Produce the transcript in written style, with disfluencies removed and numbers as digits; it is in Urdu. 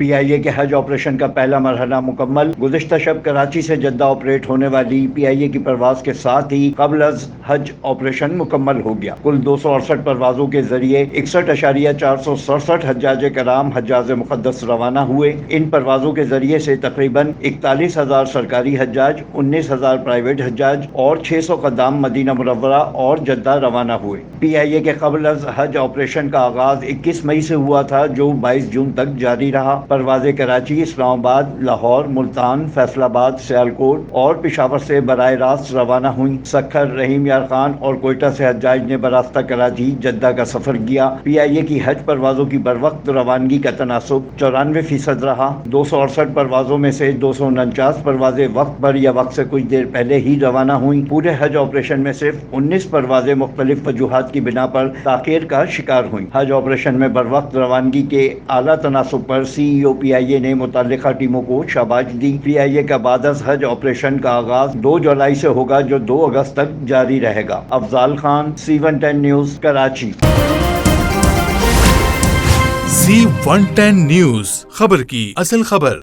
پی آئی اے کے حج آپریشن کا پہلا مرحلہ مکمل۔ گزشتہ شب کراچی سے جدہ آپریٹ ہونے والی پی آئی اے کی پرواز کے ساتھ ہی قبل از حج آپریشن مکمل ہو گیا۔ کل 268 پروازوں کے ذریعے 61,467 حجاج کرام حجاز مقدس روانہ ہوئے۔ ان پروازوں کے ذریعے سے تقریباً 41,000 سرکاری حجاج، 19,000 پرائیویٹ حجاج اور 600 قدام مدینہ منورہ اور جدہ روانہ ہوئے۔ پی آئی اے کے قبل از حج آپریشن کا آغاز 21 مئی سے ہوا تھا جو 22 جون تک جاری رہا۔ پروازیں کراچی، اسلام آباد، لاہور، ملتان، فیصل آباد، سیالکوٹ اور پشاور سے براہ راست روانہ ہوئیں۔ سکھر، رحیم یار خان اور کوئٹہ سے حجاج نے براستہ کراچی جدہ کا سفر کیا۔ پی آئی اے کی حج پروازوں کی بروقت روانگی کا تناسب 94% رہا۔ 268 پروازوں میں سے 249 پروازیں وقت پر یا وقت سے کچھ دیر پہلے ہی روانہ ہوئیں۔ پورے حج آپریشن میں صرف 19 پروازیں مختلف وجوہات کی بنا پر تاخیر کا شکار ہوئیں۔ حج آپریشن میں بروقت روانگی کے اعلیٰ تناسب پر سی ای او پی آئی اے نے متعلقہ ٹیموں کو شاباش دی۔ پی آئی اے کا بعد از حج آپریشن کا آغاز 2 جولائی سے ہوگا جو 2 اگست تک جاری رہے گا۔ Afzal Khan, C110 news, Karachi. C110 news, خبر کی اصل خبر۔